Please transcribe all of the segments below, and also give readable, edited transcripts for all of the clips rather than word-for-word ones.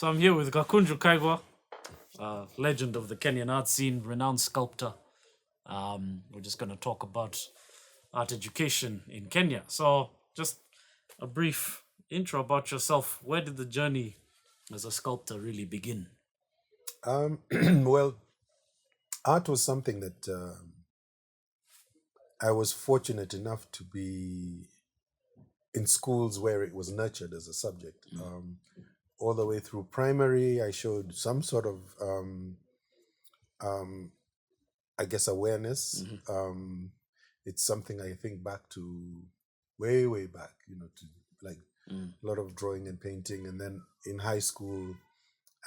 So I'm here with Gakunju Kaigwa, legend of the Kenyan art scene, renowned sculptor. We're just going to talk about art education in Kenya. So just a brief intro about yourself. Where did the journey as a sculptor really begin? Well, art was something that I was fortunate enough to be in schools where it was nurtured as a subject. All the way through primary, I showed some sort of, um, I guess, awareness. It's something I think back to way, way back, to like a lot of drawing and painting. And then in high school,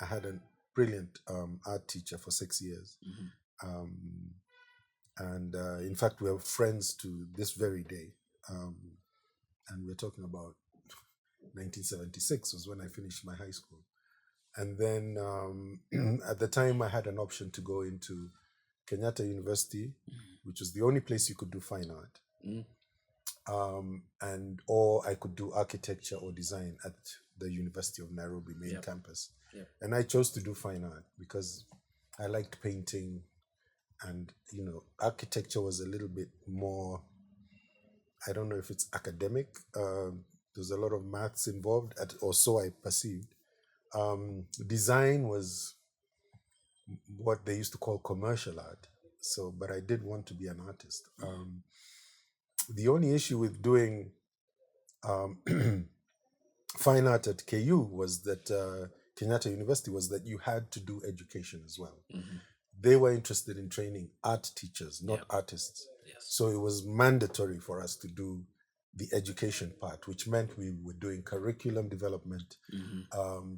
I had a brilliant art teacher for 6 years. Um, and in fact, we are friends to this very day. And we're talking about 1976 was when I finished my high school. And then at the time, I had an option to go into Kenyatta University, which was the only place you could do fine art, and or I could do architecture or design at the University of Nairobi main campus. And I chose to do fine art because I liked painting, and architecture was a little bit more. I don't know if it's academic. There's a lot of maths involved, or so I perceived. Design was what they used to call commercial art. So, but I did want to be an artist. The only issue with doing fine art at KU was that Kenyatta University was that you had to do education as well. They were interested in training art teachers, not artists. So it was mandatory for us to do the education part, which meant we were doing curriculum development,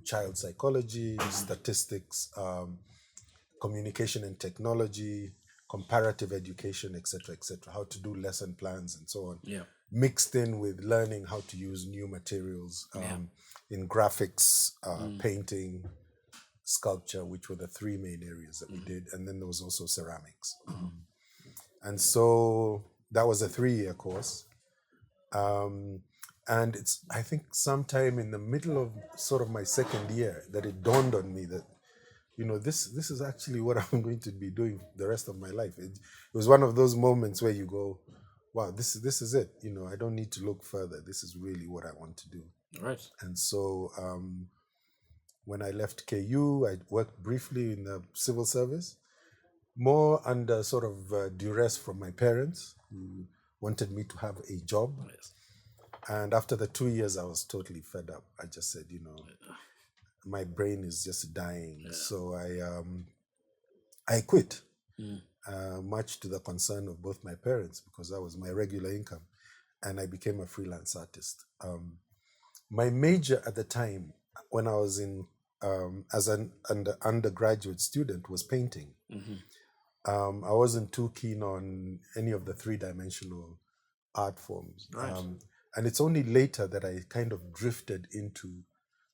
child psychology, statistics, communication and technology, comparative education, etc., how to do lesson plans and so on. Mixed in with learning how to use new materials in graphics, painting, sculpture, which were the three main areas that we did. And then there was also ceramics. And so that was a 3-year course. And it's, I think, sometime in the middle of sort of my second year that it dawned on me that, this is actually what I'm going to be doing the rest of my life. It was one of those moments where you go, wow, this is it. I don't need to look further. This is really what I want to do. Right. And so when I left KU, I worked briefly in the civil service, more under sort of duress from my parents who wanted me to have a job. And after the 2 years, I was totally fed up. I just said, my brain is just dying. So I quit, much to the concern of both my parents, because that was my regular income. And I became a freelance artist. My major at the time, when I was in as an undergraduate student, was painting. I wasn't too keen on any of the three-dimensional art forms. And it's only later that I kind of drifted into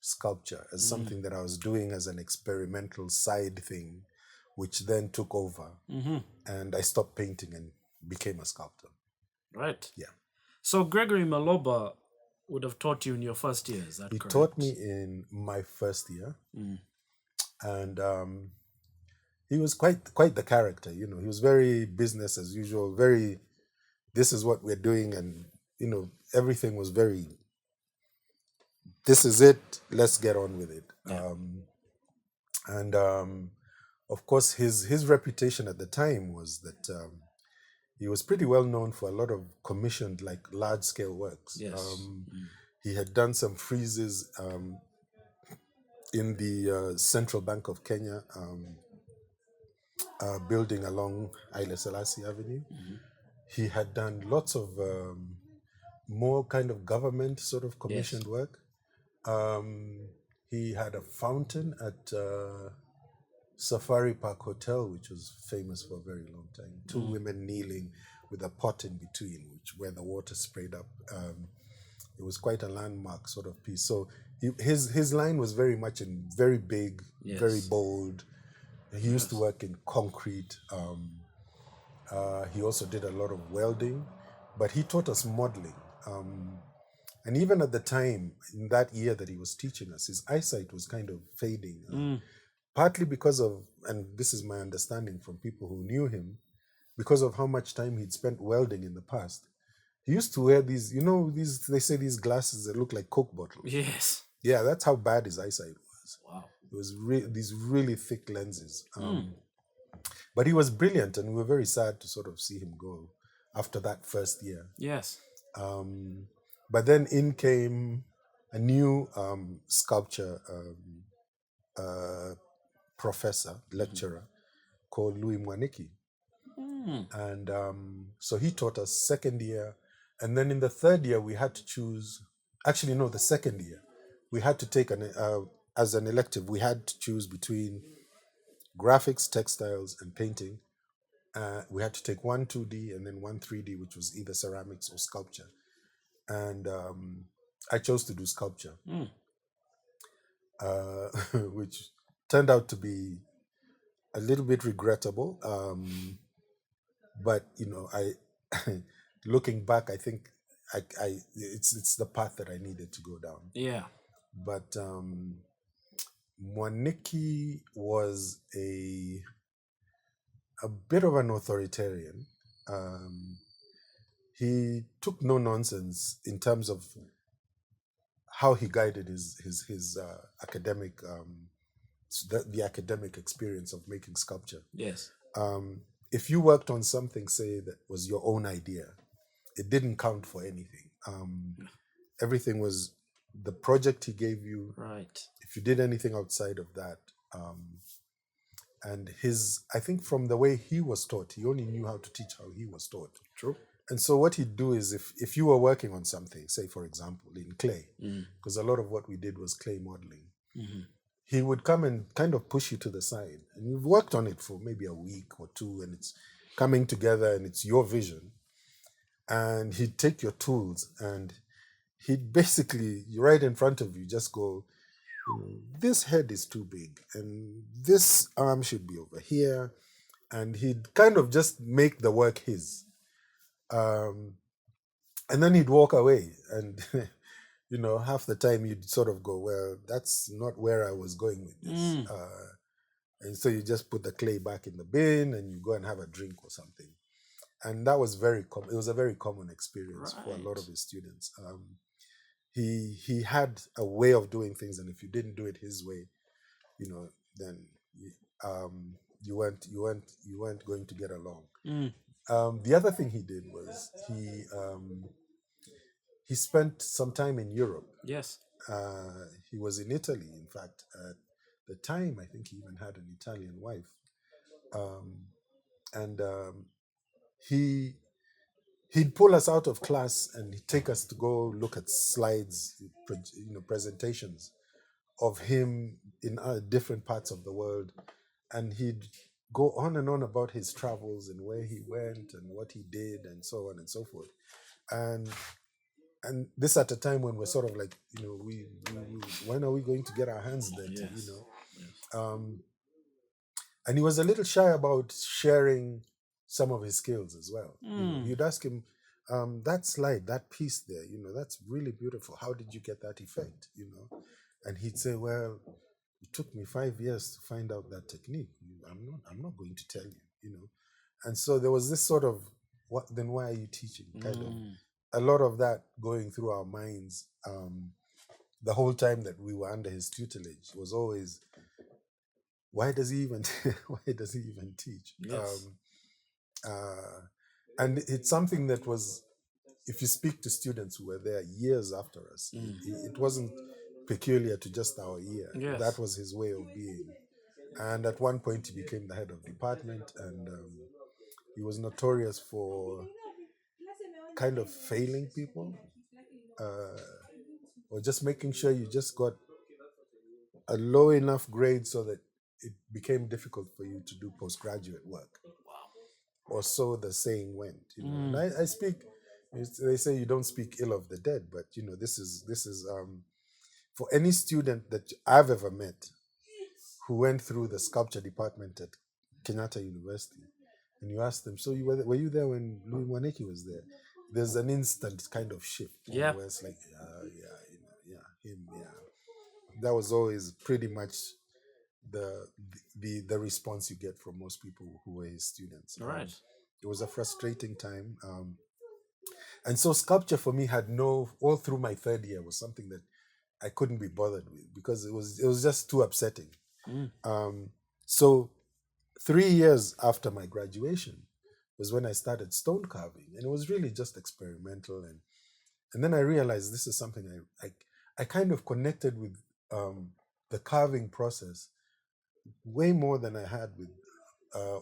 sculpture as something that I was doing as an experimental side thing, which then took over. And I stopped painting and became a sculptor. Right. Yeah. So Gregory Maloba would have taught you in your first year, is that He correct? taught me in my first year. And he was quite the character. He was very business as usual, very, this is what we're doing. And, everything was very, this is it, let's get on with it. And of course, his reputation at the time was that he was pretty well known for a lot of commissioned, like, large-scale works. He had done some friezes in the Central Bank of Kenya building along Haile Selassie Avenue. He had done lots of more kind of government sort of commissioned work. He had a fountain at Safari Park Hotel, which was famous for a very long time. 2 women kneeling with a pot in between, where the water sprayed up. It was quite a landmark sort of piece. So his line was very much in very big, very bold. He used to work in concrete. He also did a lot of welding, but he taught us modeling. And even at the time, in that year that he was teaching us, his eyesight was kind of fading, partly because of, and this is my understanding from people who knew him, because of how much time he'd spent welding in the past. He used to wear these, these, they say these glasses that look like Coke bottles. Yes. Yeah, that's how bad his eyesight was. Wow. It was these really thick lenses. But he was brilliant, and we were very sad to sort of see him go after that first year. Yes. But then in came a new sculpture professor, lecturer, called Louis Mwaniki. And so he taught us second year. And then in the third year, we had to choose, actually, no, the second year, we had to take, as an elective, we had to choose between graphics, textiles, and painting. We had to take one 2D and then one 3D, which was either ceramics or sculpture. And I chose to do sculpture, which turned out to be a little bit regrettable. But I, looking back, I think it's the path that I needed to go down. Yeah. But Mwaniki was a bit of an authoritarian. He took no nonsense in terms of how he guided his academic the academic experience of making sculpture. Yes. If you worked on something, say, that was your own idea, it didn't count for anything. Everything was the project he gave you. Right. If you did anything outside of that, and I think from the way he was taught, he only knew how to teach how he was taught. True. And so what he'd do is, if you were working on something, say, for example, in clay, because a lot of what we did was clay modeling, he would come and kind of push you to the side. And you've worked on it for maybe a week or two, and it's coming together and it's your vision. And he'd take your tools and he'd basically, right in front of you, just go, this head is too big and this arm should be over here. And he'd kind of just make the work his. And then he'd walk away. And half the time you'd sort of go, well, that's not where I was going with this. And so you just put the clay back in the bin and you go and have a drink or something. And that was it was a very common experience for a lot of his students. He had a way of doing things, and if you didn't do it his way, then you weren't going to get along. The other thing he did was he spent some time in Europe. Yes. He was in Italy, in fact. At the time, I think he even had an Italian wife. He'd pull us out of class and he'd take us to go look at slides, presentations of him in different parts of the world. And he'd go on and on about his travels and where he went and what he did and so on and so forth. And this at a time when we're sort of like, when are we going to get our hands dirty? Yes. And he was a little shy about sharing some of his skills as well. You'd ask him, that slide, that piece there, that's really beautiful. How did you get that effect? And he'd say, well, it took me 5 years to find out that technique. I'm not going to tell you, And so there was this sort of, then why are you teaching? Kind of a lot of that going through our minds the whole time that we were under his tutelage was always, why does he even teach? Yes. And it's something that was, if you speak to students who were there years after us, it wasn't peculiar to just our year. Yes. That was his way of being. And at one point he became the head of department, and he was notorious for kind of failing people, or just making sure you just got a low enough grade so that it became difficult for you to do postgraduate work. Or so the saying went. And I speak, they say you don't speak ill of the dead, but this is for any student that I've ever met who went through the sculpture department at Kenyatta University, and you ask them, so were you there when Louis Mwaniki was there? there's an instant kind of shift, Yeah. where it's like, yeah, him, yeah. That was always pretty much the the response you get from most people who were his students. Right. It was a frustrating time, and so sculpture for me had no, all through my third year, was something that I couldn't be bothered with because it was just too upsetting. So 3 years after my graduation was when I started stone carving, and it was really just experimental. And then I realized this is something I kind of connected with, the carving process way more than I had with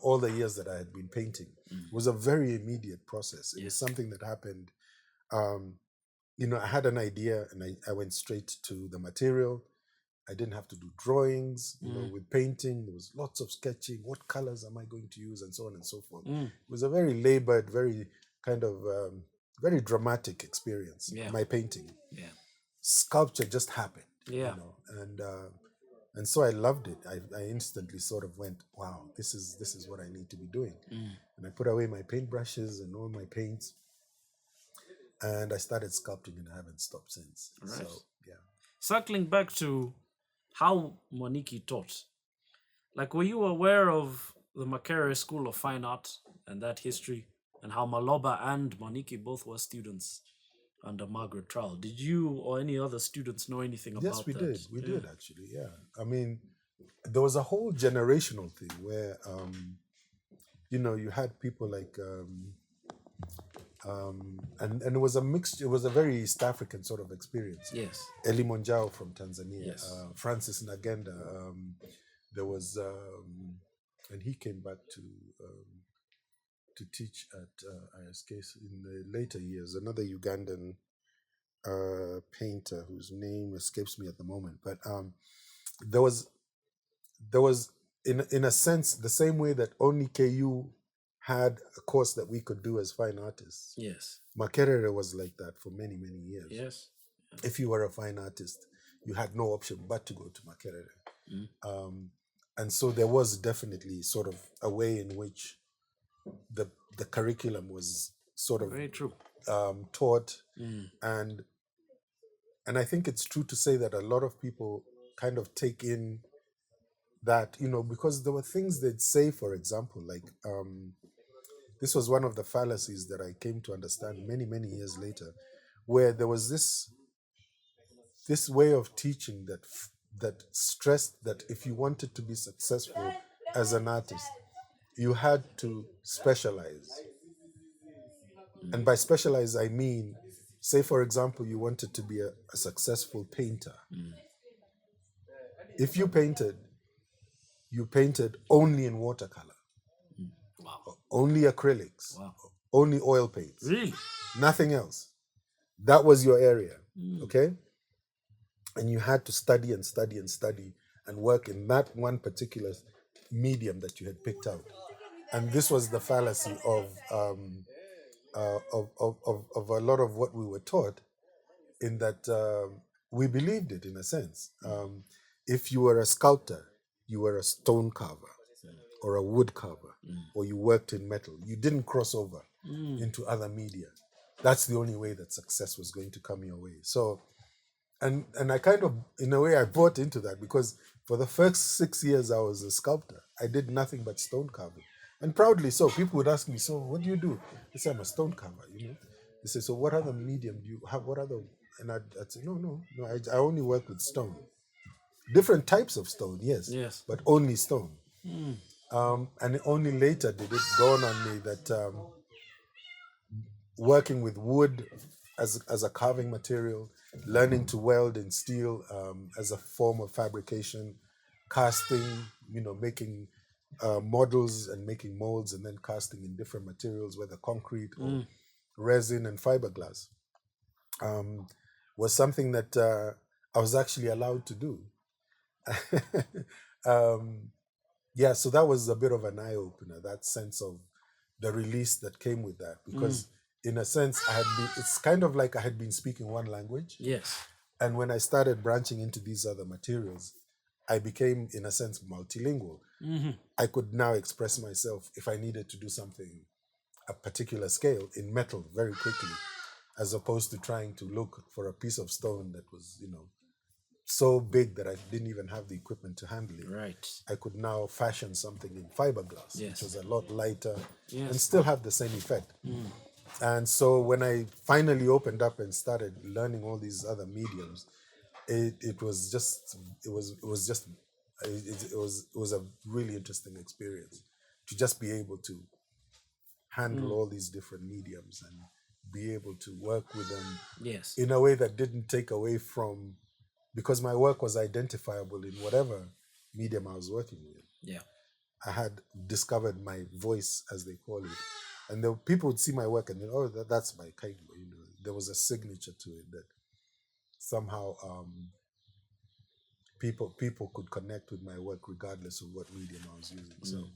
all the years that I had been painting. It was a very immediate process. It was something that happened. Um, I had an idea, and I went straight to the material. I didn't have to do drawings. With painting, there was lots of sketching. What colors am I going to use, and so on and so forth. It was a very labored, very kind of very dramatic experience. Yeah. My painting, Yeah. sculpture just happened. Yeah. And so I loved it. I instantly sort of went, wow, this is what I need to be doing. And I put away my paintbrushes and all my paints, and I started sculpting, and I haven't stopped since. Right. So yeah. Circling back to how Moniki taught, like, were you aware of the Makerere School of Fine Art and that history, and how Maloba and Moniki both were students under Margaret Trowell? Did you or any other students know anything about that? Yes, we did. We did, actually. Yeah. I mean, there was a whole generational thing where, you had people like, and it was a mixture. It was a very East African sort of experience. Yes. Eli Monjao from Tanzania, Yes. Francis Nagenda. There was, and he came back to teach at ISK in the later years. Another Ugandan painter whose name escapes me at the moment, but there was in a sense the same way that only KU had a course that we could do as fine artists. Yes. Makerere was like that for many years. Yes. If you were a fine artist, you had no option but to go to Makerere. And so there was definitely sort of a way in which the curriculum was sort of Very true. taught, and I think it's true to say that a lot of people kind of take in that, because there were things they'd say, for example, like, this was one of the fallacies that I came to understand many years later, where there was this way of teaching that stressed that if you wanted to be successful as an artist, you had to specialize. And by specialize, I mean, say, for example, you wanted to be a successful painter. If you painted only in watercolor, Wow. only acrylics, Wow. only oil paints, Really? nothing else. That was your area, okay? And you had to study and study and study and work in that one particular medium that you had picked out. And this was the fallacy of a lot of what we were taught, in that we believed it in a sense. If you were a sculptor, you were a stone carver or a wood carver, or you worked in metal. You didn't cross over into other media. That's the only way that success was going to come your way. So, and I kind of, in a way, I bought into that, because for the first 6 years I was a sculptor, I did nothing but stone carving. And proudly so. People would ask me, so what do you do? I say, I'm a stone carver, They say, so what other medium do you have? What other? And I'd say, no, I only work with stone. Different types of stone, yes. Yes. But only stone. And only later did it dawn on me that working with wood as a carving material, learning to weld in steel as a form of fabrication, casting, making models and making molds, and then casting in different materials, whether concrete or resin and fiberglass, was something that I was actually allowed to do. Yeah, so that was a bit of an eye-opener, that sense of the release that came with that, because in a sense, it's kind of like I had been speaking one language. Yes. And when I started branching into these other materials, I became, in a sense, multilingual. I could now express myself if I needed to do something a particular scale in metal very quickly, as opposed to trying to look for a piece of stone that was, so big that I didn't even have the equipment to handle it. Right. I could now fashion something in fiberglass, which Yes. was a lot lighter and Yes. still have the same effect. And so when I finally opened up and started learning all these other mediums, it was just it was a really interesting experience to just be able to handle all these different mediums and be able to work with them Yes. in a way that didn't take away from, because my work was identifiable in whatever medium I was working with. Yeah. I had discovered my voice, as they call it, and the people would see my work and then, oh, that's my Kaigwa. There was a signature to it that somehow people could connect with my work regardless of what medium I was using. So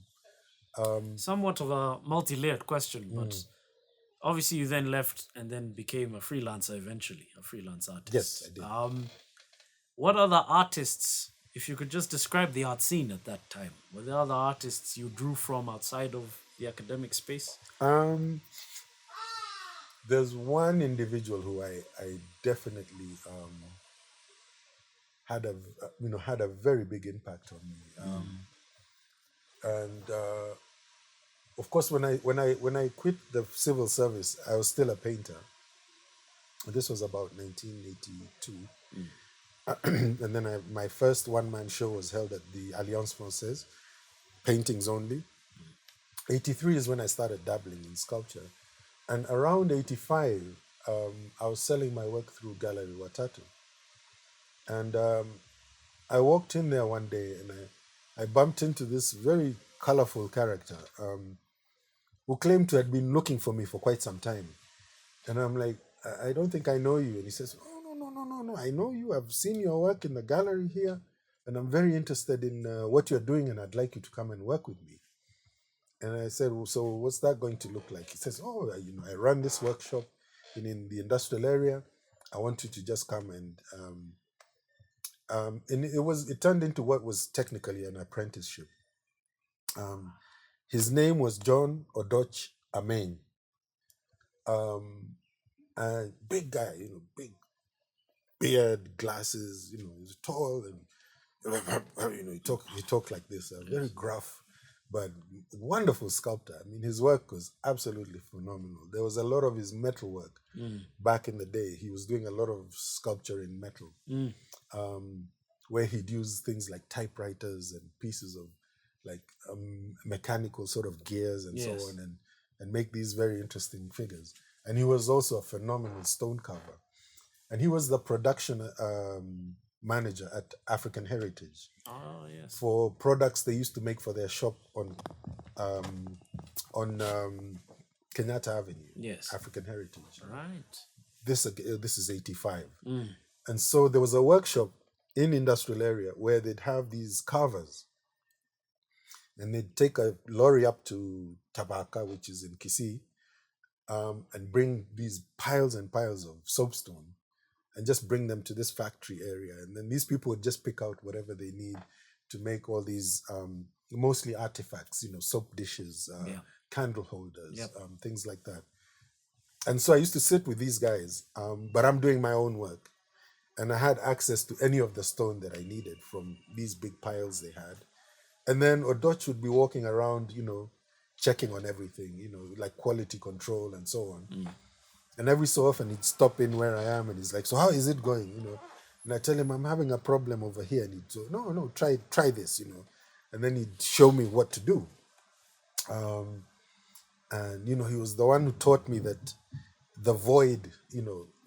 Somewhat of a multi-layered question, but obviously you then left and then became a freelancer eventually, a freelance artist. yes, I did. What other artists, if you could just describe the art scene at that time, were there other artists you drew from outside of the academic space? There's one individual who I definitely had a very big impact on me. And of course, when I quit the civil service, I was still a painter. This was about 1982, and then my first one-man show was held at the Alliance Française, paintings only. 83 is when I started dabbling in sculpture, and around 85, I was selling my work through Gallery Watatu, and I walked in there one day and I bumped into this very colorful character who claimed to have been looking for me for quite some time. And I'm like, I don't think I know you. And he says, oh, no, I know you. I've seen your work in the gallery here. And I'm very interested in what you're doing. And I'd like you to come and work with me. And I said, well, so what's that going to look like? He says, oh, I run this workshop in the industrial area. I want you to just come and it turned into what was technically an apprenticeship. His name was John Odoch Amen. And big guy, big beard, glasses, he's tall and he talked like this, very gruff, but wonderful sculptor. I mean, his work was absolutely phenomenal. There was a lot of his metal work back in the day. He was doing a lot of sculpture in metal, where he'd use things like typewriters and pieces of like mechanical sort of gears and so Yes. on, and make these very interesting figures. And he was also a phenomenal stone carver. And he was the production manager at African Heritage Oh, yes. for products they used to make for their shop on Kenyatta Avenue. Yes. African Heritage. Right. This is 85. And so there was a workshop in industrial area where they'd have these carvers, and they'd take a lorry up to Tabaka, which is in Kisii, and bring these piles and piles of soapstone and just bring them to this factory area. And then these people would just pick out whatever they need to make all these mostly artifacts, soap dishes, candle holders, Yep. things like that. And so I used to sit with these guys, but I'm doing my own work. And I had access to any of the stone that I needed from these big piles they had. And then Odoch would be walking around, checking on everything, like quality control and so on. And every so often he'd stop in where I am and he's like, so how is it going? And I tell him, I'm having a problem over here. And he'd say, no, try this, And then he'd show me what to do. And, he was the one who taught me that the void,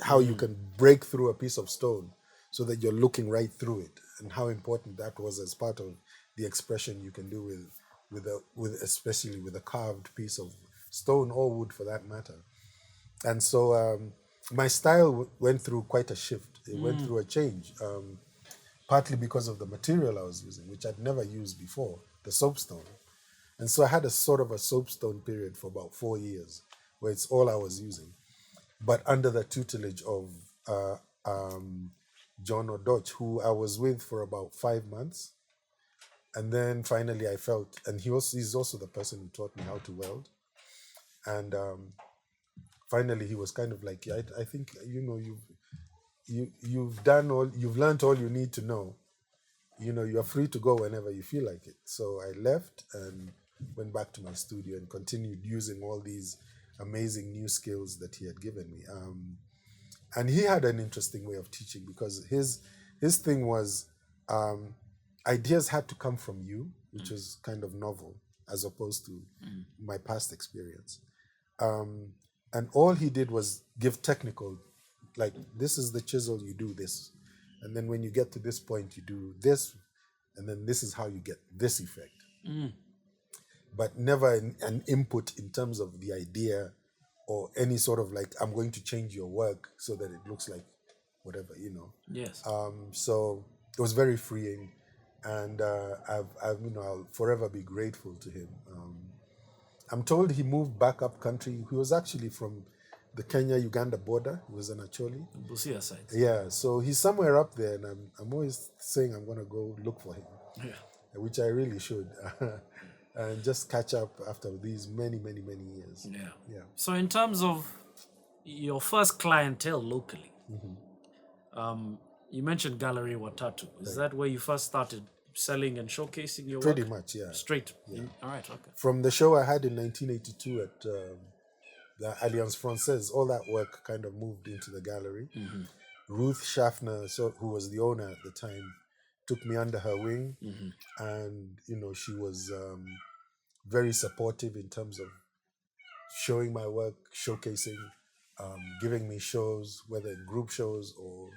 how you can break through a piece of stone so that you're looking right through it, and how important that was as part of the expression you can do with especially with a carved piece of stone or wood for that matter. And so my style went through quite a shift. It went through a change, partly because of the material I was using, which I'd never used before, the soapstone. And so I had a sort of a soapstone period for about 4 years, where it's all I was using, but under the tutelage of John Odoch, who I was with for about 5 months. And then finally I felt, and he's also the person who taught me how to weld. And finally, he was kind of like, yeah, I think you've done all, you've learned all you need to know. You are free to go whenever you feel like it. So I left and went back to my studio and continued using all these amazing new skills that he had given me. And he had an interesting way of teaching because his thing was um, ideas had to come from you, which was kind of novel as opposed to my past experience. Um, and all he did was give technical, like, this is the chisel, you do this, and then when you get to this point you do this, and then this is how you get this effect, but never an input in terms of the idea or any sort of like, I'm going to change your work so that it looks like whatever. Yes. So it was very freeing, and I'll forever be grateful to him. I'm told he moved back up country. He was actually from the Kenya-Uganda border. He was an Acholi. Busia side. Yeah, so he's somewhere up there, and I'm always saying I'm going to go look for him, Yeah. which I really should, and just catch up after these many, many, many years. Yeah. Yeah. So in terms of your first clientele locally, you mentioned Gallery Watatu. Is that where you first started selling and showcasing your Pretty work? much, yeah. Straight. All right. Okay. From the show I had in 1982 at the Alliance Francaise, all that work kind of moved into the gallery. Ruth Schaffner, who was the owner at the time, took me under her wing, and she was very supportive in terms of showing my work, showcasing, giving me shows, whether group shows or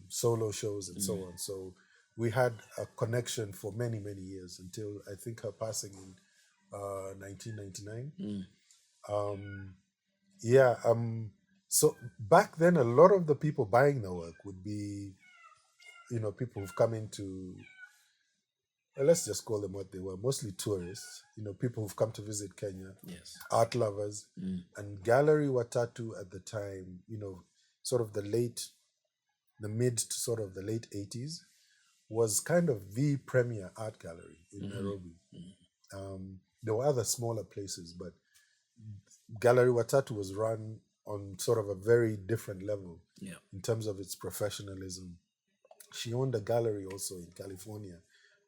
solo shows and so on. So we had a connection for many, many years until I think her passing in 1999. So back then, a lot of the people buying the work would be, people who've come into, let's just call them what they were, mostly tourists, people who've come to visit Kenya, Yes. art lovers, and Gallery Watatu at the time, sort of the mid to sort of the late 80s, was kind of the premier art gallery in Nairobi. There were other smaller places, but Gallery Watatu was run on sort of a very different level in terms of its professionalism. She owned a gallery also in California,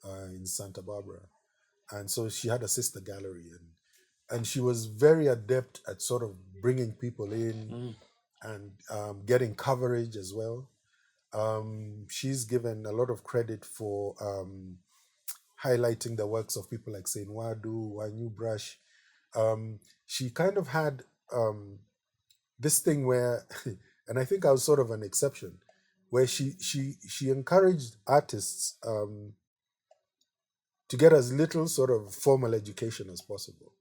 in Santa Barbara. And so she had a sister gallery, and she was very adept at sort of bringing people in and getting coverage as well. She's given a lot of credit for highlighting the works of people like Saint Wadu, Wanyu Brush. She kind of had this thing where, and I think I was sort of an exception, where she encouraged artists to get as little sort of formal education as possible.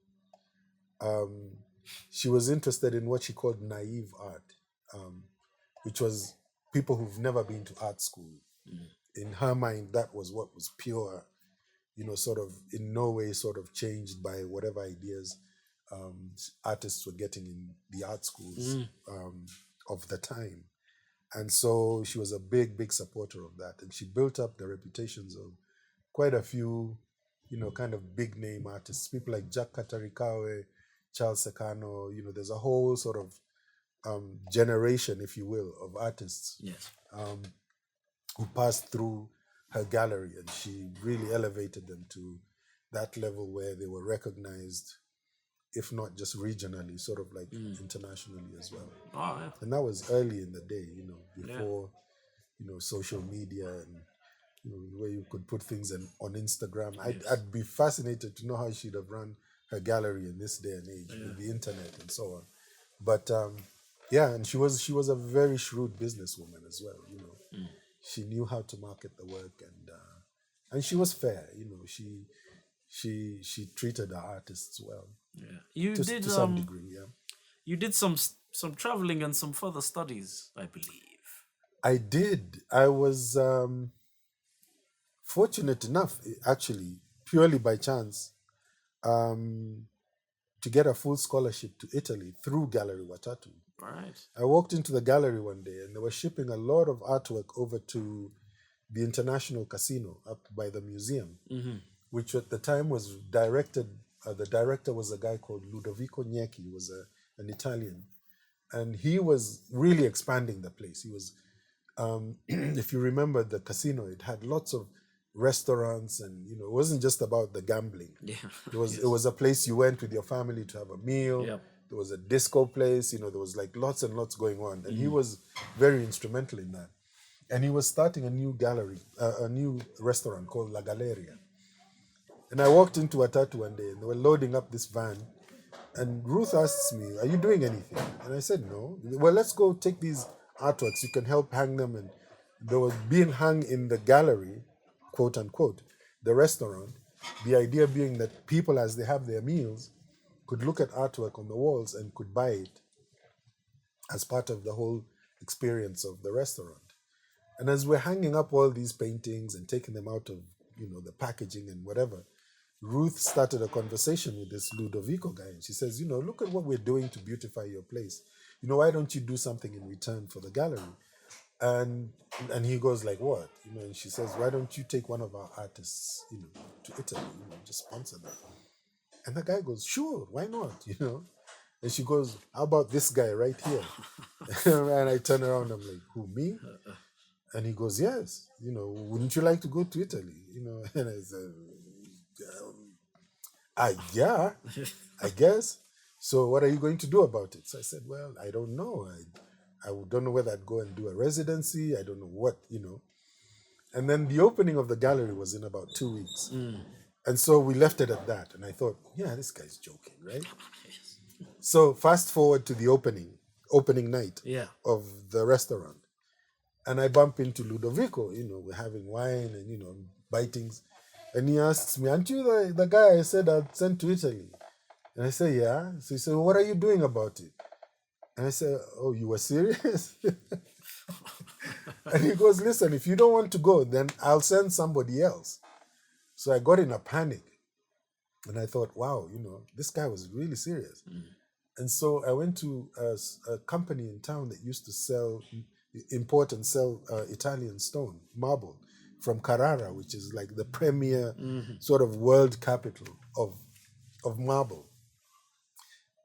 She was interested in what she called naive art, which was people who've never been to art school. In her mind, that was what was pure, sort of in no way sort of changed by whatever ideas artists were getting in the art schools of the time. And so she was a big, big supporter of that. And she built up the reputations of quite a few, kind of big name artists, people like Jack Katarikawe, Charles Sekano. There's a whole sort of generation, if you will, of artists who passed through her gallery, and she really elevated them to that level where they were recognized, if not just regionally, sort of like internationally as well. Oh, yeah. And that was early in the day, before, social media and, where you could put things on Instagram. I'd be fascinated to know how she'd have run her gallery in this day and age with the internet and so on. But and she was a very shrewd businesswoman as well. She knew how to market the work, and she was fair. She treated her artists well. Yeah. You To did some degree, yeah. You did some traveling and some further studies, I believe. I did. I was fortunate enough, actually, purely by chance, to get a full scholarship to Italy through Gallery Watatu. All right. I walked into the gallery one day, and they were shipping a lot of artwork over to the International Casino up by the museum, which at the time was directed The director was a guy called Ludovico Gnecchi. He was an Italian, and he was really expanding the place. He was, if you remember the casino, it had lots of restaurants, and it wasn't just about the gambling. Yeah. It was a place you went with your family to have a meal. Yep. There was a disco place. There was like lots and lots going on, and he was very instrumental in that. And he was starting a new gallery, a new restaurant called La Galleria. And I walked into a tattoo one day, and they were loading up this van. And Ruth asks me, "Are you doing anything?" And I said, "No." "Well, let's go take these artworks. You can help hang them." And they were being hung in the gallery, quote unquote, the restaurant. The idea being that people, as they have their meals, could look at artwork on the walls and could buy it as part of the whole experience of the restaurant. And as we're hanging up all these paintings and taking them out of, the packaging and whatever, Ruth started a conversation with this Ludovico guy, and she says, "Look at what we're doing to beautify your place. Why don't you do something in return for the gallery?" And he goes like, "What?" And she says, "Why don't you take one of our artists, to Italy, just sponsor them?" And the guy goes, "Sure, why not?" And she goes, "How about this guy right here?" And I turn around, I'm like, "Who, me?" And he goes, "Yes, wouldn't you like to go to Italy?" And I said, "Yeah, I guess. So what are you going to do about it?" So I said, "Well, I don't know. I don't know whether I'd go and do a residency. I don't know what. And then the opening of the gallery was in about 2 weeks. And so we left it at that. And I thought, yeah, this guy's joking, right? So fast forward to the opening night of the restaurant. And I bump into Ludovico, we're having wine and, bitings. And he asks me, "Aren't you the guy I said I'd sent to Italy?" And I say, "Yeah." So he said, "What are you doing about it?" And I said, "Oh, you were serious?" And he goes, "Listen, if you don't want to go, then I'll send somebody else." So I got in a panic. And I thought, wow, this guy was really serious. And so I went to a company in town that used to import and sell Italian stone, marble, from Carrara, which is like the premier sort of world capital of marble.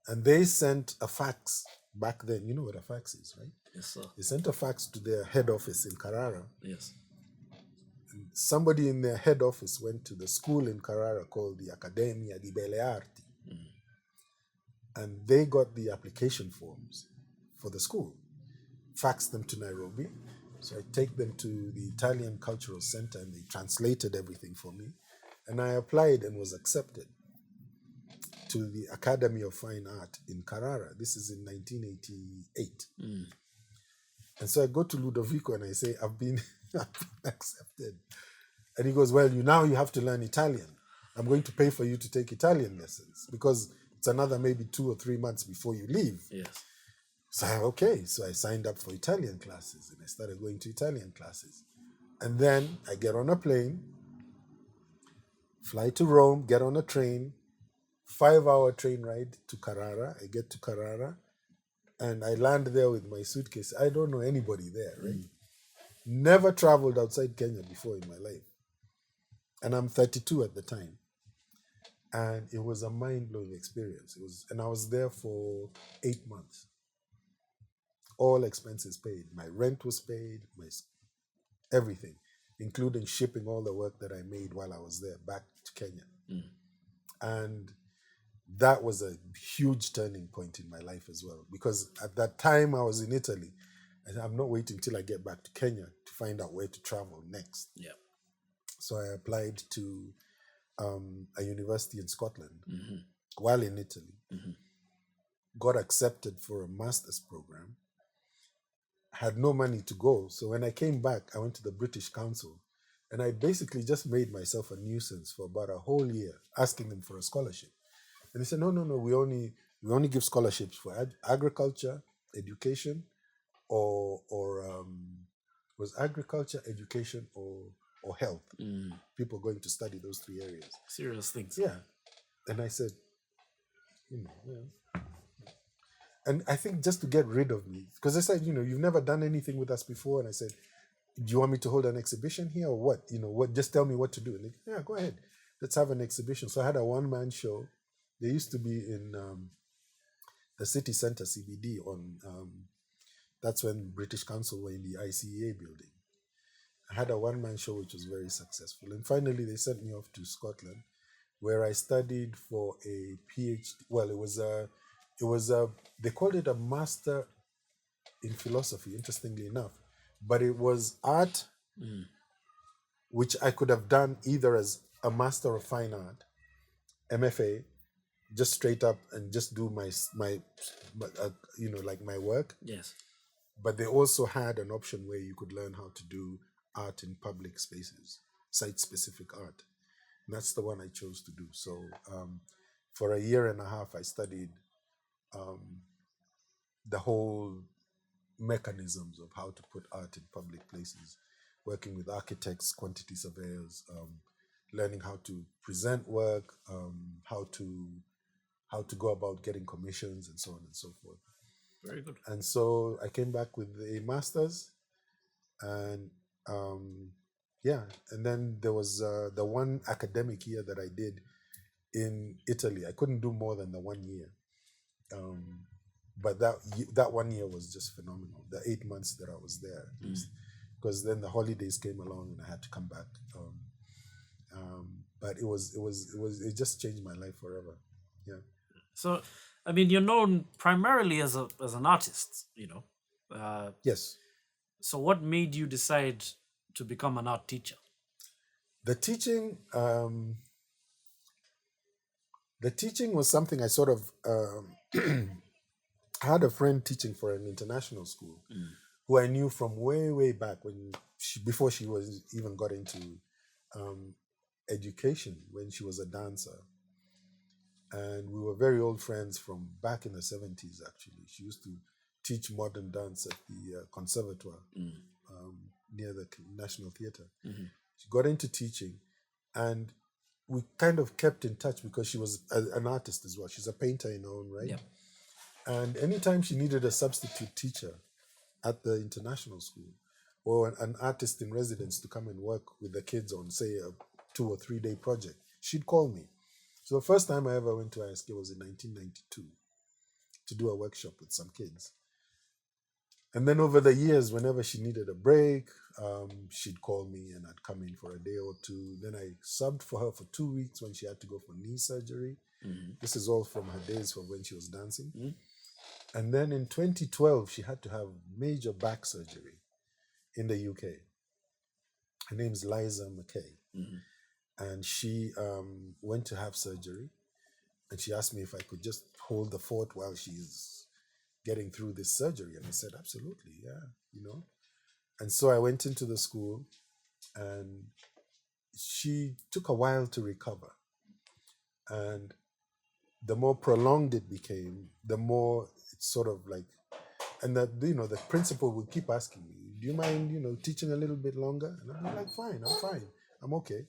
And they sent a fax back then. You know what a fax is, right? Yes, sir. They sent a fax to their head office in Carrara. Yes. And somebody in their head office went to the school in Carrara called the Accademia di Belle Arti. And they got the application forms for the school, faxed them to Nairobi. So I take them to the Italian Cultural Center, and they translated everything for me. And I applied and was accepted to the Academy of Fine Art in Carrara. This is in 1988. And so I go to Ludovico and I say, I've been accepted. And he goes, "Well, now you have to learn Italian. I'm going to pay for you to take Italian lessons because it's another maybe 2 or 3 months before you leave." Yes. So okay, so I signed up for Italian classes and I started going to Italian classes. And then I get on a plane, fly to Rome, get on a train, 5-hour train ride to Carrara. I get to Carrara and I land there with my suitcase. I don't know anybody there, right? Never traveled outside Kenya before in my life. And I'm 32 at the time. And it was a mind-blowing experience. And I was there for 8 months. All expenses paid. My rent was paid, everything, including shipping all the work that I made while I was there back to Kenya. And that was a huge turning point in my life as well, because at that time I was in Italy, and I'm not waiting till I get back to Kenya to find out where to travel next. Yeah. So I applied to a university in Scotland while in Italy. Got accepted for a master's program. Had no money to go. So when I came back, I went to the British Council, and I basically just made myself a nuisance for about a whole year, asking them for a scholarship. And they said, no, we only give scholarships for agriculture, education, or was agriculture, education, or health. People going to study those 3 areas. Serious things. Yeah. And I said, And I think just to get rid of me, because I said, you've never done anything with us before. And I said, do you want me to hold an exhibition here or what? Just tell me what to do. And they, yeah, go ahead. Let's have an exhibition. So I had a one-man show They used to be in the city center CBD on. That's when British Council were in the ICEA building. I had a one-man show which was very successful, and finally they sent me off to Scotland, where I studied for a PhD. Well, it was a they called it a master in philosophy, interestingly enough, but it was art, which I could have done either as a master of fine art, MFA, just straight up and just do like my work. Yes. But they also had an option where you could learn how to do art in public spaces, site-specific art. And that's the one I chose to do. So for a year and a half, I studied the whole mechanisms of how to put art in public places, working with architects, quantity surveyors, learning how to present work, how to go about getting commissions, and so on and so forth. Very good. And so I came back with a master's, and and then there was the one academic year that I did in Italy. I couldn't do more than the 1 year, but that 1 year was just phenomenal. The 8 months that I was there, because then the holidays came along and I had to come back. But it just changed my life forever. Yeah. So, I mean, you're known primarily as an artist, Yes. So, what made you decide to become an art teacher? The teaching was something I sort of I had a friend teaching for an international school who I knew from way back before she was even got into education, when she was a dancer. And we were very old friends from back in the 70s, actually. She used to teach modern dance at the conservatoire near the National Theatre. She got into teaching, and we kind of kept in touch because she was an artist as well. She's a painter in her own right. Yeah. And anytime she needed a substitute teacher at the international school, or an artist in residence to come and work with the kids on, say, a 2 or 3 day project, she'd call me. So the first time I ever went to ISK was in 1992 to do a workshop with some kids. And then over the years, whenever she needed a break, she'd call me and I'd come in for a day or two. Then I subbed for her for 2 weeks when she had to go for knee surgery. This is all from her days from when she was dancing. And then in 2012, she had to have major back surgery in the UK. Her name's Liza McKay. And she went to have surgery, and she asked me if I could just hold the fort while she's getting through this surgery. And I said, absolutely, yeah, And so I went into the school, and she took a while to recover. And the more prolonged it became, the more it's sort of like, and that, the principal would keep asking me, do you mind, teaching a little bit longer? And I'm like, fine, I'm okay.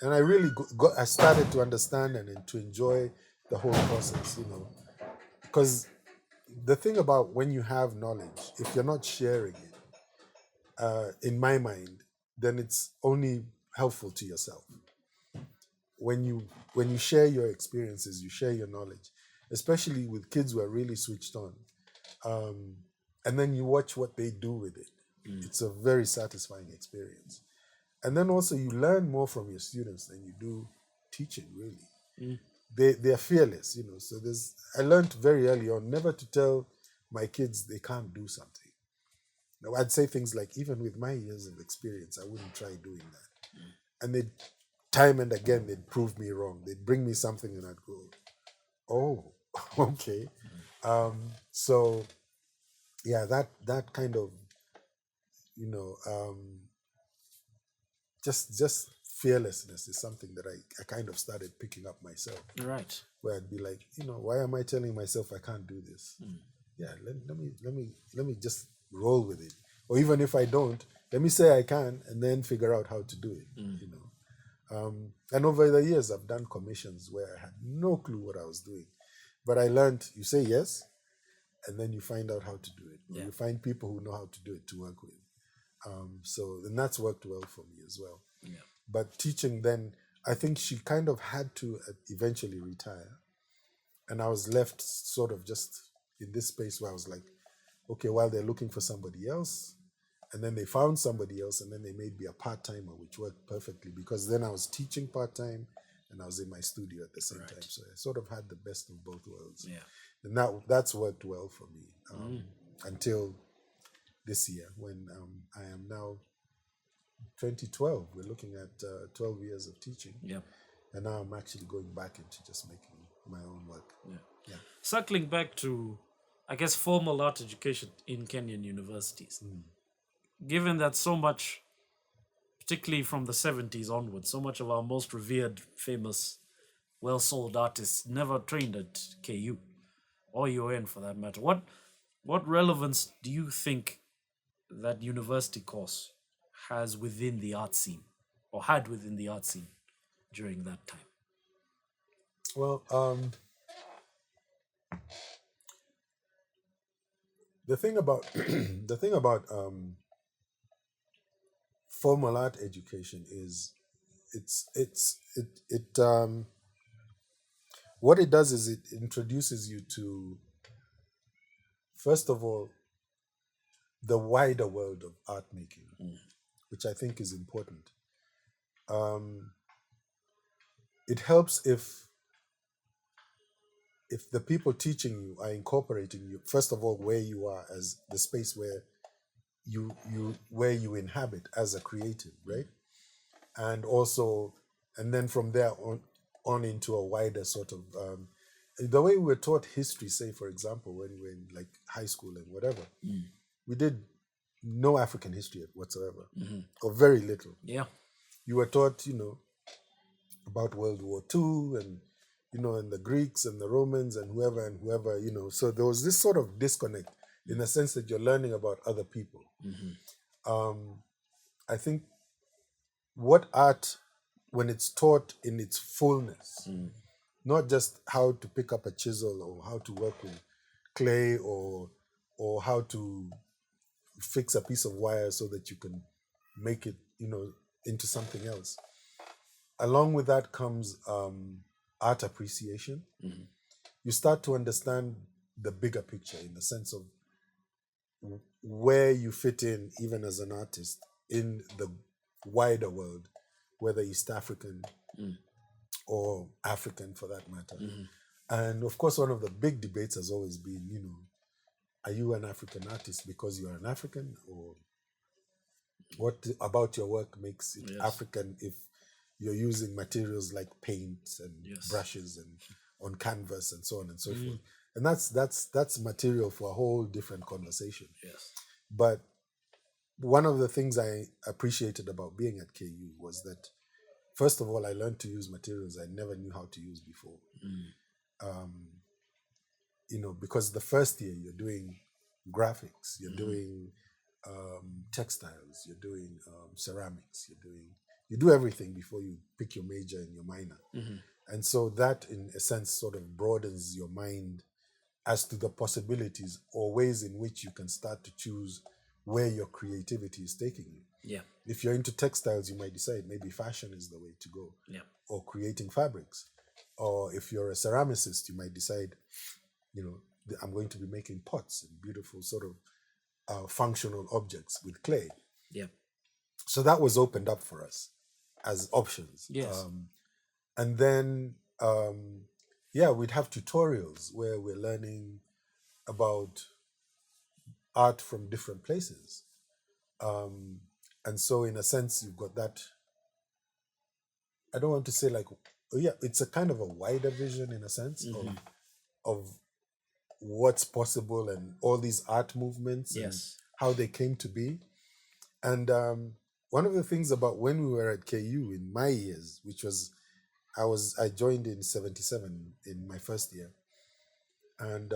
And I really I started to understand and to enjoy the whole process, because the thing about when you have knowledge, if you're not sharing it, in my mind, then it's only helpful to yourself. When you share your experiences, you share your knowledge, especially with kids who are really switched on, and then you watch what they do with it. It's a very satisfying experience. And then also you learn more from your students than you do teaching, really. They're fearless, So I learned very early on never to tell my kids they can't do something. Now, I'd say things like, even with my years of experience, I wouldn't try doing that. And time and again, they'd prove me wrong. They'd bring me something and I'd go, oh, okay. So, yeah, that kind of, just fearlessness is something that I kind of started picking up myself. Right. Where I'd be like, why am I telling myself I can't do this? Yeah, let me just roll with it. Or even if I don't, let me say I can and then figure out how to do it. And over the years, I've done commissions where I had no clue what I was doing, but I learned. You say yes, and then you find out how to do it. Or you find people who know how to do it to work with. And that's worked well for me as well. Yeah. But teaching then, I think she kind of had to eventually retire And I was left sort of just in this space where I was like, okay, while they're looking for somebody else, and then they found somebody else, and then they made me a part timer, which worked perfectly because then I was teaching part time and I was in my studio at the same time. So I sort of had the best of both worlds, Yeah. and that's worked well for me until this year when I am now 2012. We're looking at 12 years of teaching, Yeah. and now I'm actually going back into just making my own work. Yeah. Yeah. Circling back to, I guess, formal art education in Kenyan universities, given that so much, particularly from the 70s onwards, so much of our most revered, famous, well sold artists never trained at KU or UN for that matter. What relevance do you think that university course has within the art scene or had within the art scene during that time? Well, the thing about the thing about formal art education is it what it does is it introduces you to, first of all, the wider world of art making, which I think is important. Um, it helps if the people teaching you are incorporating you, first of all, where you are as the space where you inhabit as a creative, right? And also, and then from there on into a wider sort of the way we were taught history, say for example, when we were in like high school and whatever, we did no African history whatsoever, or very little. Yeah. You were taught, about World War II and and the Greeks and the Romans and whoever. So there was this sort of disconnect in the sense that you're learning about other people. Um, I think what art, when it's taught in its fullness, not just how to pick up a chisel or how to work with clay or how to fix a piece of wire so that you can make it, into something else. Along with that comes art appreciation. You start to understand the bigger picture in the sense of where you fit in, even as an artist, in the wider world, whether East African or African for that matter. And of course, one of the big debates has always been, are you an African artist because you're an African, or what about your work makes it African if you're using materials like paint and brushes and on canvas and so on and so forth. And that's material for a whole different conversation. Yes. But one of the things I appreciated about being at KU was that, first of all, I learned to use materials I never knew how to use before. Because the first year you're doing graphics, you're doing textiles, you're doing ceramics, you do everything before you pick your major and your minor. And so that, in a sense, sort of broadens your mind as to the possibilities or ways in which you can start to choose where your creativity is taking you. Yeah. If you're into textiles, you might decide maybe fashion is the way to go, or creating fabrics. Or if you're a ceramicist, you might decide, I'm going to be making pots and beautiful sort of functional objects with clay. Yeah. So that was opened up for us as options. Yes. And then, we'd have tutorials where we're learning about art from different places. And so, in a sense, you've got that. I don't want to say it's a kind of a wider vision in a sense of what's possible and all these art movements and how they came to be. And one of the things about when we were at KU in my years, which was I joined in 77 in my first year, and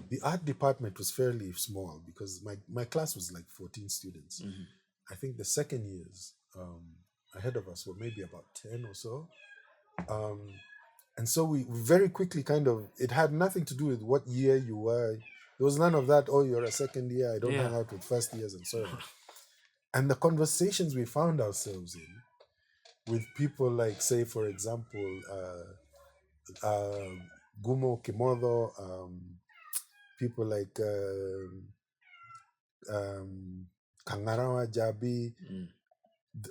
the art department was fairly small because my class was like 14 students. I think the second years ahead of us were maybe about 10 or so. And so we very quickly it had nothing to do with what year you were. There was none of that, oh, you're a second year, I don't hang out with first years and so on. And the conversations we found ourselves in with people like, say, for example, Gumo Kimodo, people like Kangarawa Jabi.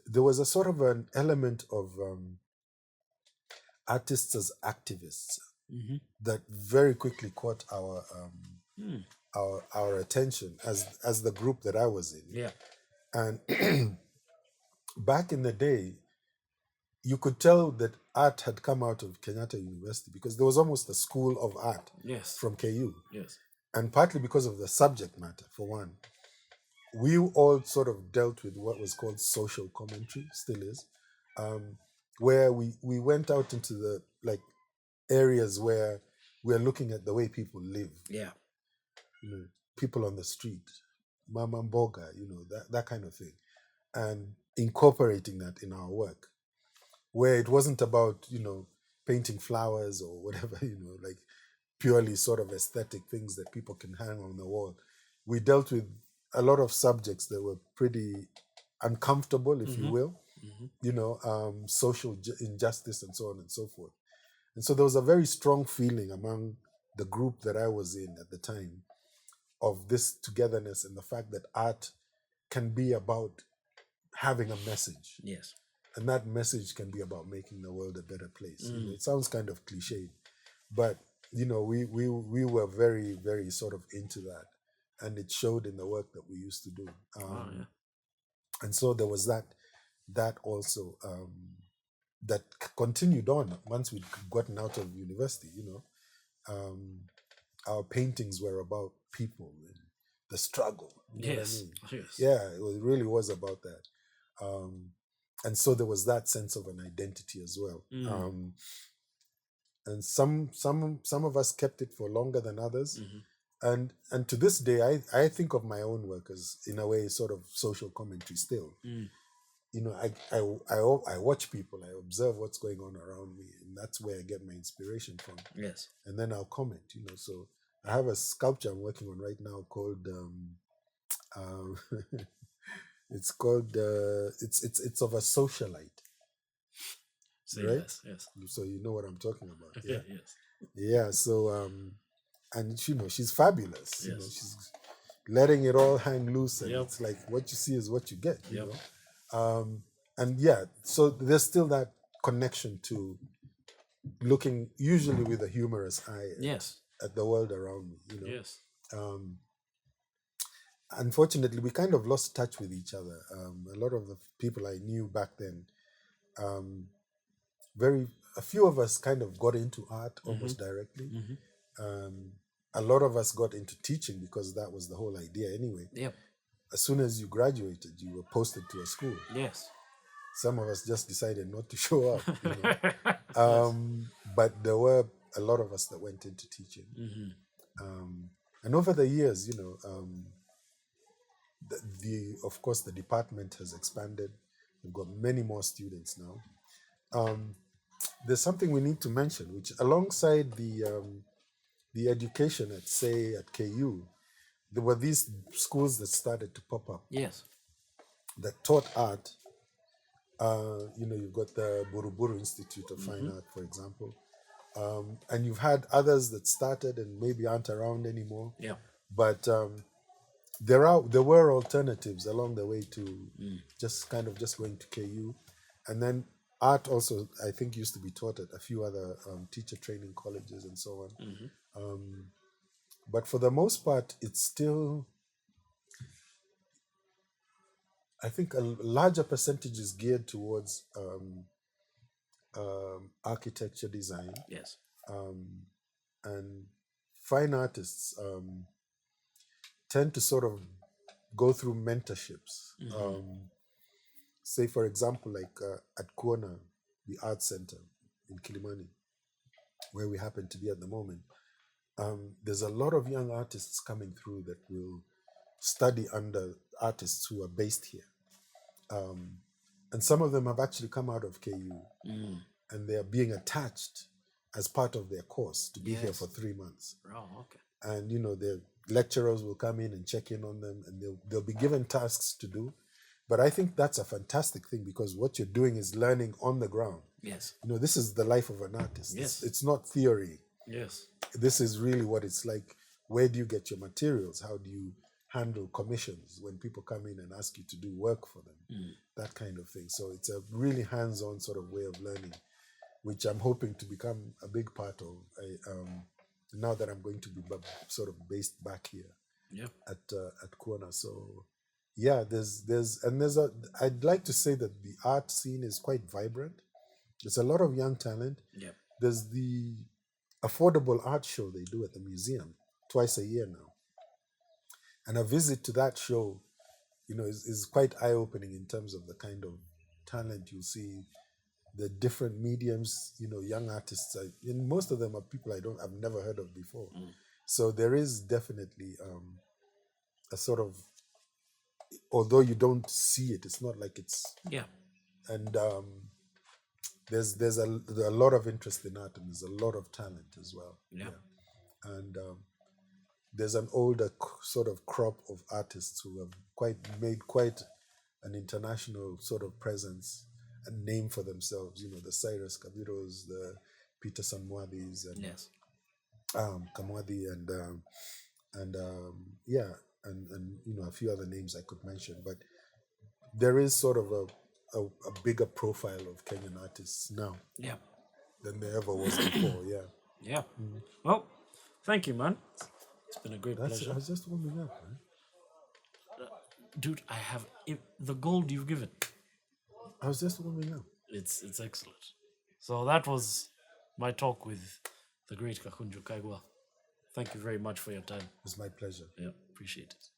There was a sort of an element of artists as activists that very quickly caught our attention as the group that I was in. Yeah. And back in the day, you could tell that art had come out of Kenyatta University because there was almost a school of art Yes. from KU. Yes. And partly because of the subject matter, for one. We all sort of dealt with what was called social commentary, still is, where we went out into the areas where we're looking at the way people live. Yeah. People on the street, mama mboga, that kind of thing, and incorporating that in our work, where it wasn't about painting flowers or whatever, purely sort of aesthetic things that people can hang on the wall. We dealt with a lot of subjects that were pretty uncomfortable, if you will, social injustice and so on and so forth. And so there was a very strong feeling among the group that I was in at the time of this togetherness and the fact that art can be about having a message. Yes. And that message can be about making the world a better place. It sounds kind of cliched, but we were very, very sort of into that. And it showed in the work that we used to do. And so there was that also that continued on once we'd gotten out of university. Our paintings were about people and the struggle. You know what I mean? Yes. Yeah, it really was about that. And so there was that sense of an identity as well. And some of us kept it for longer than others. And to this day, I think of my own work as, in a way, sort of social commentary still. I watch people, I observe what's going on around me, and that's where I get my inspiration from. Yes. And then I'll comment, So I have a sculpture I'm working on right now called it's called it's of a socialite. Say right? less. Yes. So you know what I'm talking about. Yeah. Yes. Yeah. So and she's fabulous. Yes. She's letting it all hang loose, and Yep. it's like what you see is what you get. You Yep. know. And yeah, so there's still that connection to looking usually with a humorous eye Yes. at the world around me. Yes. Unfortunately, we kind of lost touch with each other. A lot of the people I knew back then, a few of us kind of got into art almost directly. A lot of us got into teaching because that was the whole idea anyway. Yep. As soon as you graduated, you were posted to a school. Yes. Some of us just decided not to show up. But there were a lot of us that went into teaching. And over the years, of course, the department has expanded. We've got many more students now. There's something we need to mention, which alongside the education at KU, there were these schools that started to pop up. Yes. That taught art. You've got the Buruburu Institute of Fine Art, for example. And you've had others that started and maybe aren't around anymore. Yeah. But there were alternatives along the way to just going to KU. And then art also, I think, used to be taught at a few other teacher training colleges and so on. But for the most part, it's still, I think, a larger percentage is geared towards architecture design. Yes. And fine artists tend to sort of go through mentorships. Say, for example, like at Kuona, the art center in Kilimani, where we happen to be at the moment, there's a lot of young artists coming through that will study under artists who are based here. And some of them have actually come out of KU, and they are being attached as part of their course to be here for 3 months. Oh, okay. And the lecturers will come in and check in on them, and they'll be given tasks to do. But I think that's a fantastic thing, because what you're doing is learning on the ground. Yes. This is the life of an artist. Yes. It's not theory. Yes. This is really what it's like. Where do you get your materials? How do you handle commissions when people come in and ask you to do work for them? That kind of thing. So it's a really hands-on sort of way of learning, which I'm hoping to become a big part of. Now that I'm going to be sort of based back here Yeah. at Kuona. So yeah, I'd like to say that the art scene is quite vibrant. There's a lot of young talent. Yeah. There's the affordable art show they do at the museum twice a year now. And a visit to that show, is quite eye-opening in terms of the kind of talent you see, the different mediums, young artists. And most of them are people I've never heard of before. So there is definitely a sort of, although you don't see it, it's not like it's, Yeah. and there's a lot of interest in art, and there's a lot of talent as well. Yeah. And there's an older sort of crop of artists who have made quite an international sort of presence and name for themselves. The Cyrus Kabiros, the Peter Samwadis, and Yes. Kamwadi, and yeah, and a few other names I could mention. But there is sort of a bigger profile of Kenyan artists now Yeah. than there ever was before. Yeah. Yeah. Well, thank you, man. It's been a great I pleasure. was just warming up, man. Dude, I have the gold you've given. I was just warming up. It's excellent. So that was my talk with the great Gakunju Kaigwa. Thank you very much for your time. It's my pleasure. Yeah, appreciate it.